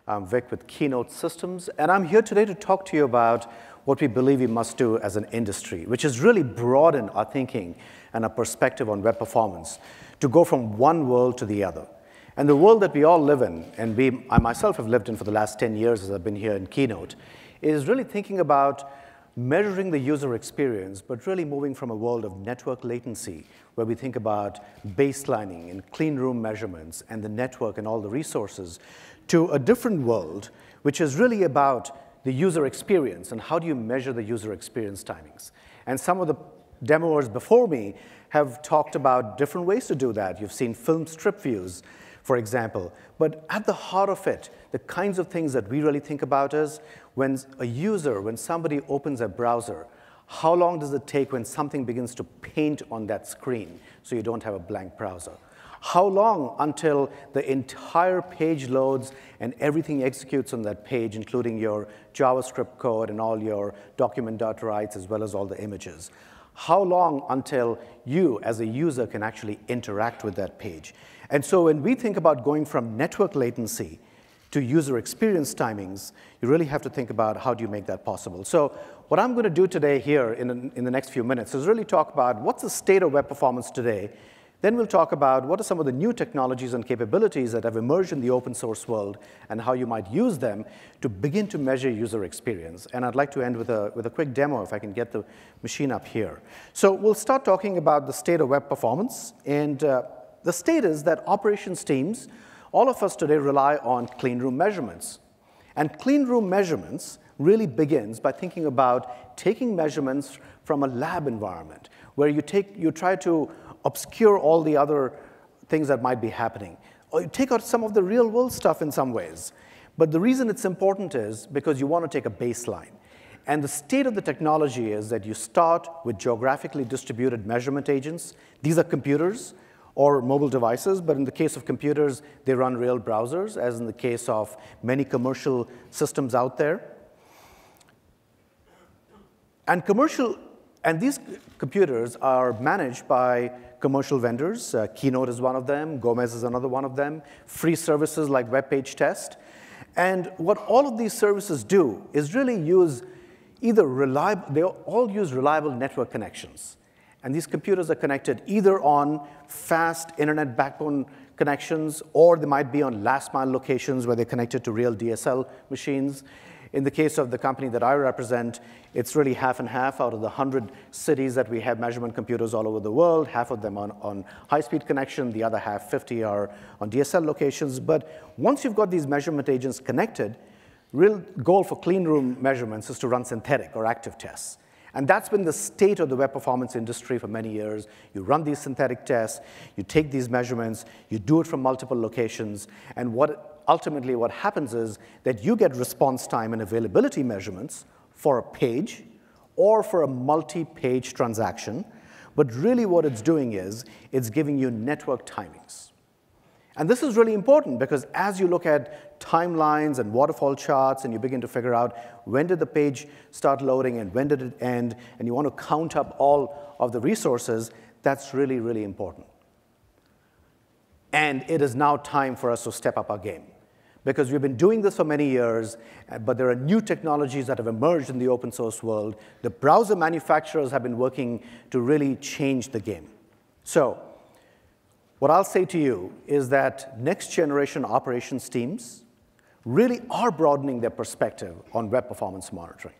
I'm Vik with Keynote Systems, and I'm here today to talk to you about what we believe we must do as an industry, which is really broaden our thinking and our perspective on web performance to go from one world to the other. And the world that we all live in, and I myself have lived in for the last 10 years as I've been here in Keynote, is really thinking about measuring the user experience, but really moving from a world of network latency, where we think about baselining and clean room measurements and the network and all the resources, to a different world, which is really about the user experience and how do you measure the user experience timings. And some of the demoers before me have talked about different ways to do that. You've seen film strip views, for example. But at the heart of it, the kinds of things that we really think about is when somebody opens a browser, how long does it take when something begins to paint on that screen so you don't have a blank browser? How long until the entire page loads and everything executes on that page, including your JavaScript code and all your document.writes as well as all the images? How long until you, as a user, can actually interact with that page? And so when we think about going from network latency to user experience timings, you really have to think about how do you make that possible. So what I'm going to do today here in the next few minutes is really talk about what's the state of web performance today. Then we'll talk about what are some of the new technologies and capabilities that have emerged in the open source world and how you might use them to begin to measure user experience. And I'd like to end with a quick demo, if I can get the machine up here. So we'll start talking about the state of web performance. And the state is that operations teams, all of us today rely on clean room measurements. And clean room measurements really begins by thinking about taking measurements from a lab environment, where you try to obscure all the other things that might be happening. Or you take out some of the real world stuff in some ways. But the reason it's important is because you want to take a baseline. And the state of the technology is that you start with geographically distributed measurement agents. These are computers or mobile devices, but in the case of computers, they run real browsers, as in the case of many commercial systems out there. And these computers are managed by commercial vendors. Keynote is one of them. Gomez is another one of them. Free services like Web Page Test. And what all of these services do is really use they all use reliable network connections. And these computers are connected either on fast internet backbone connections, or they might be on last mile locations where they're connected to real DSL machines. In the case of the company that I represent, it's really half and half. Out of the 100 cities that we have measurement computers all over the world, half of them on high-speed connection, the other half, 50, are on DSL locations. But once you've got these measurement agents connected, real goal for clean room measurements is to run synthetic or active tests. And that's been the state of the web performance industry for many years. You run these synthetic tests, you take these measurements, you do it from multiple locations, and ultimately what happens is that you get response time and availability measurements for a page or for a multi-page transaction. But really what it's doing is it's giving you network timings. And this is really important because as you look at timelines and waterfall charts and you begin to figure out when did the page start loading and when did it end, and you want to count up all of the resources, that's really, really important. And it is now time for us to step up our game. Because we've been doing this for many years, but there are new technologies that have emerged in the open source world. The browser manufacturers have been working to really change the game. So what I'll say to you is that next generation operations teams really are broadening their perspective on web performance monitoring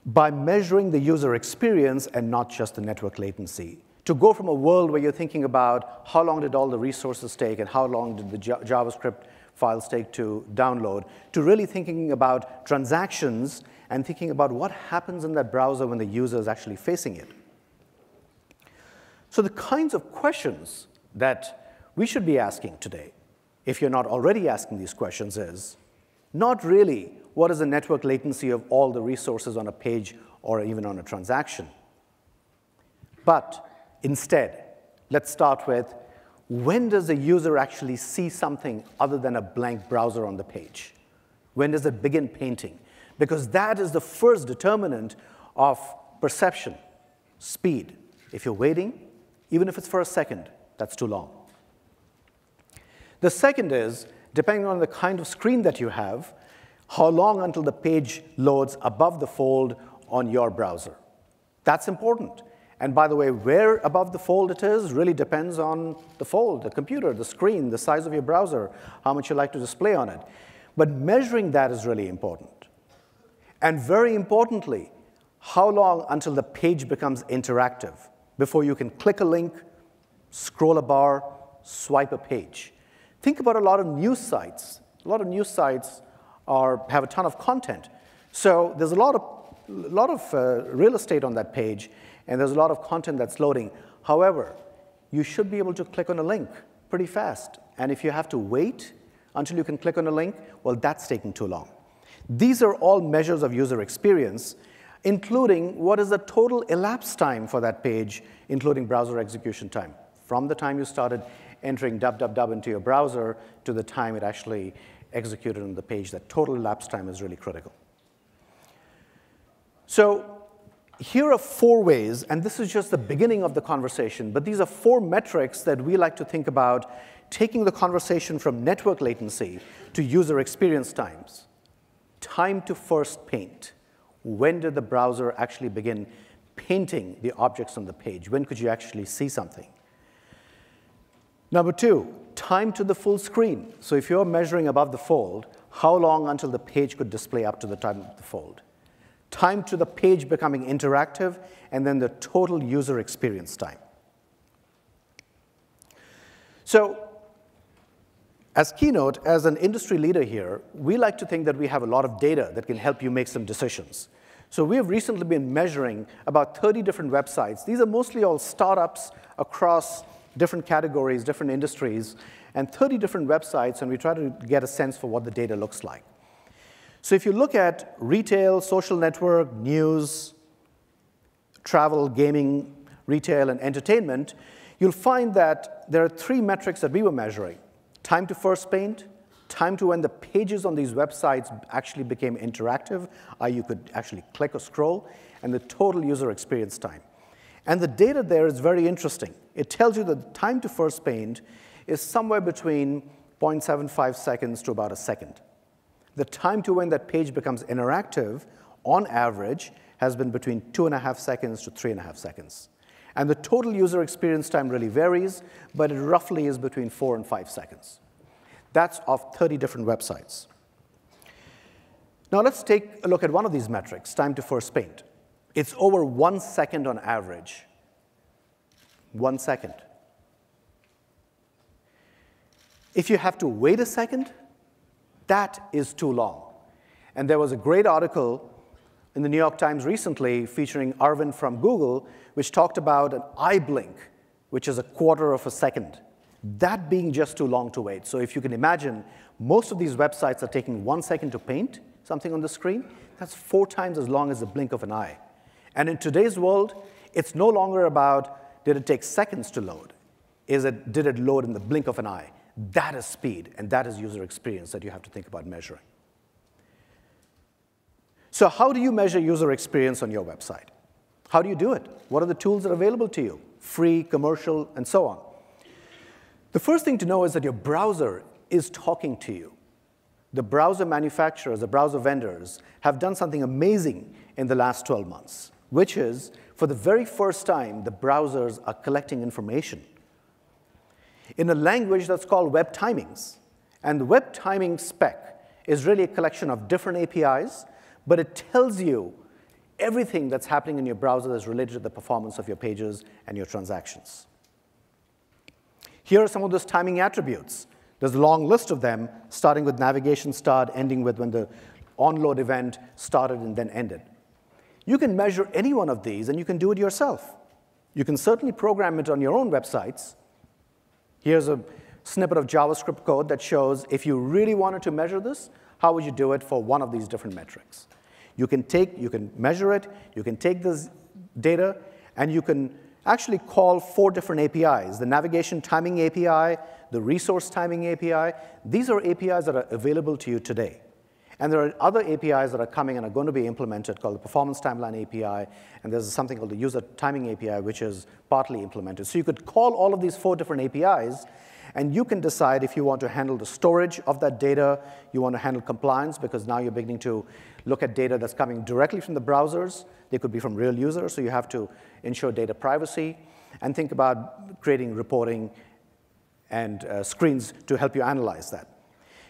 by measuring the user experience and not just the network latency. To go from a world where you're thinking about how long did all the resources take and how long did the JavaScript files take to download, to really thinking about transactions and thinking about what happens in that browser when the user is actually facing it. So the kinds of questions that we should be asking today, if you're not already asking these questions, is not really what is the network latency of all the resources on a page or even on a transaction, but instead, let's start with when does the user actually see something other than a blank browser on the page? When does it begin painting? Because that is the first determinant of perception, speed. If you're waiting, even if it's for a second, that's too long. The second is, depending on the kind of screen that you have, how long until the page loads above the fold on your browser. That's important. And by the way, where above the fold it is really depends on the fold, the computer, the screen, the size of your browser, how much you like to display on it. But measuring that is really important. And very importantly, how long until the page becomes interactive before you can click a link, scroll a bar, swipe a page. Think about a lot of news sites. A lot of news sites have a ton of content. So there's a lot of real estate on that page, and there's a lot of content that's loading. However, you should be able to click on a link pretty fast. And if you have to wait until you can click on a link, well, that's taking too long. These are all measures of user experience, including what is the total elapsed time for that page, including browser execution time. From the time you started entering www into your browser to the time it actually executed on the page, that total elapsed time is really critical. So here are 4 ways, and this is just the beginning of the conversation, but these are 4 metrics that we like to think about taking the conversation from network latency to user experience times. Time to first paint. When did the browser actually begin painting the objects on the page? When could you actually see something? Number 2, time to the full screen. So if you're measuring above the fold, how long until the page could display up to the time of the fold? Time to the page becoming interactive, and then the total user experience time. So as Keynote, as an industry leader here, we like to think that we have a lot of data that can help you make some decisions. So we have recently been measuring about 30 different websites. These are mostly all startups across different categories, different industries, and 30 different websites, and we try to get a sense for what the data looks like. So if you look at retail, social network, news, travel, gaming, retail, and entertainment, you'll find that there are 3 metrics that we were measuring. Time to first paint, time to when the pages on these websites actually became interactive, you could actually click or scroll, and the total user experience time. And the data there is very interesting. It tells you that the time to first paint is somewhere between 0.75 seconds to about a second. The time to when that page becomes interactive, on average, has been between 2.5 seconds to 3.5 seconds. And the total user experience time really varies, but it roughly is between 4 and 5 seconds. That's of 30 different websites. Now let's take a look at one of these metrics, time to first paint. It's over 1 second on average. 1 second. If you have to wait a second, that is too long. And there was a great article in the New York Times recently featuring Arvind from Google, which talked about an eye blink, which is 1/4 of a second. That being just too long to wait. So if you can imagine, most of these websites are taking 1 second to paint something on the screen. That's 4 times as long as the blink of an eye. And in today's world, it's no longer about, did it take seconds to load? Did it load in the blink of an eye? That is speed, and that is user experience that you have to think about measuring. So how do you measure user experience on your website? How do you do it? What are the tools that are available to you? Free, commercial, and so on. The first thing to know is that your browser is talking to you. The browser manufacturers, the browser vendors, have done something amazing in the last 12 months, which is, for the very first time, the browsers are collecting information in a language that's called web timings. And the web timing spec is really a collection of different APIs, but it tells you everything that's happening in your browser that's related to the performance of your pages and your transactions. Here are some of those timing attributes. There's a long list of them, starting with navigation start, ending with when the onload event started and then ended. You can measure any one of these, and you can do it yourself. You can certainly program it on your own websites. Here's a snippet of JavaScript code that shows if you really wanted to measure this, how would you do it for one of these different metrics? You can measure it, you can take this data, and you can actually call 4 different APIs. The navigation timing API, the resource timing API. These are APIs that are available to you today. And there are other APIs that are coming and are going to be implemented called the Performance Timeline API, and there's something called the User Timing API, which is partly implemented. So you could call all of these 4 different APIs, And you can decide if you want to handle the storage of that data, you want to handle compliance, because now you're beginning to look at data that's coming directly from the browsers. They could be from real users, so you have to ensure data privacy, and think about creating reporting and screens to help you analyze that.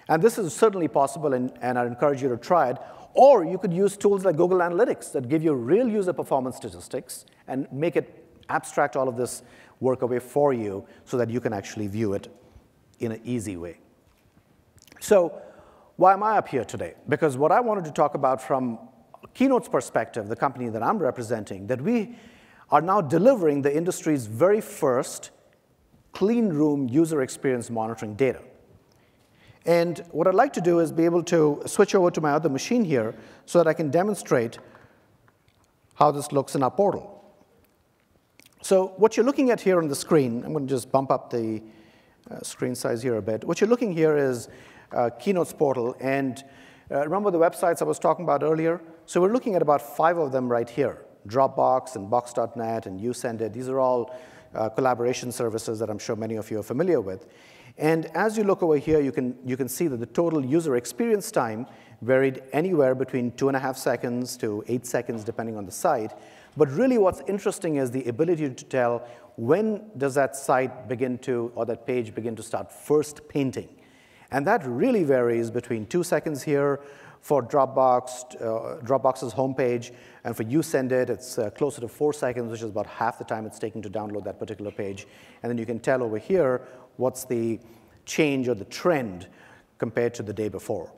And this is certainly possible, and I encourage you to try it. Or you could use tools like Google Analytics that give you real user performance statistics and make it abstract all of this work away for you so that you can actually view it in an easy way. So why am I up here today? Because what I wanted to talk about from Keynote's perspective, the company that I'm representing, that we are now delivering the industry's very first clean room user experience monitoring data. And what I'd like to do is be able to switch over to my other machine here so that I can demonstrate how this looks in our portal. So what you're looking at here on the screen, I'm going to just bump up the screen size here a bit. What you're looking here is Keynote's portal. And remember the websites I was talking about earlier? So we're looking at about 5 of them right here: Dropbox and Box.net and YouSendIt. These are all collaboration services that I'm sure many of you are familiar with. And as you look over here, you can see that the total user experience time varied anywhere between 2.5 seconds to 8 seconds, depending on the site. But really what's interesting is the ability to tell when does that site begin to, or that page begin to start first painting. And that really varies between 2 seconds here for Dropbox's homepage, and for YouSendIt, it's closer to 4 seconds, which is about half the time it's taking to download that particular page. And then you can tell over here what's the change or the trend compared to the day before.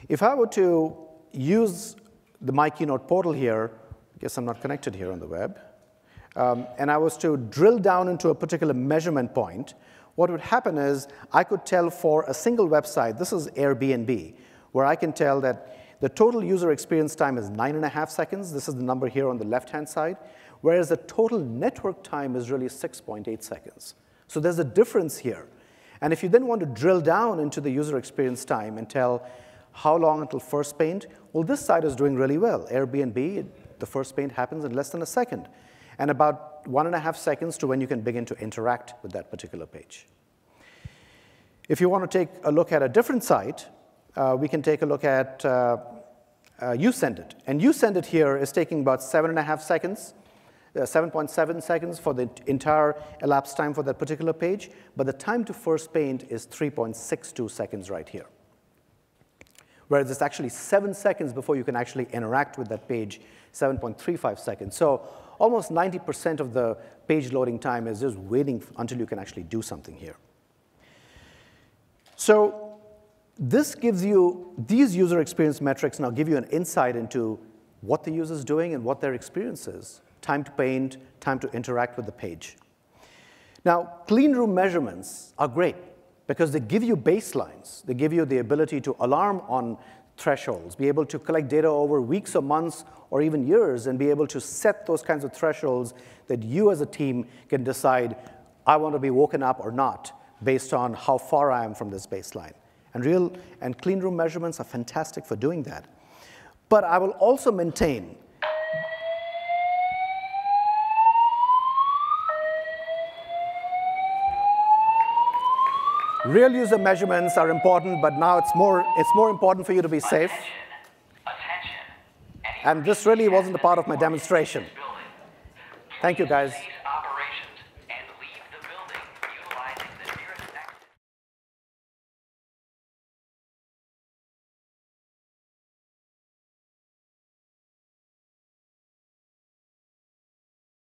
If I were to use the My Keynote portal here, I guess I'm not connected here on the web, and I was to drill down into a particular measurement point, what would happen is I could tell for a single website, this is Airbnb, where I can tell that the total user experience time is 9.5 seconds. This is the number here on the left-hand side, whereas the total network time is really 6.8 seconds. So there's a difference here. And if you then want to drill down into the user experience time and tell how long until first paint, well, this site is doing really well. Airbnb, the first paint happens in less than a second, and about 1.5 seconds to when you can begin to interact with that particular page. If you want to take a look at a different site, we can take a look at YouSendIt. And YouSendIt here is taking about 7.5 seconds, 7.7 seconds for the entire elapsed time for that particular page, but the time to first paint is 3.62 seconds right here. Whereas it's actually 7 seconds before you can actually interact with that page, 7.35 seconds. So almost 90% of the page loading time is just waiting until you can actually do something here. So this gives you, these user experience metrics now give you an insight into what the user is doing and what their experience is. Time to paint, time to interact with the page. Now, clean room measurements are great because they give you baselines. They give you the ability to alarm on thresholds, be able to collect data over weeks or months or even years, and be able to set those kinds of thresholds that you as a team can decide, I want to be woken up or not, based on how far I am from this baseline. And clean room measurements are fantastic for doing that. But I will also maintain real user measurements are important, but now it's more important for you to be safe. And this really wasn't a part of my demonstration. Thank you, guys.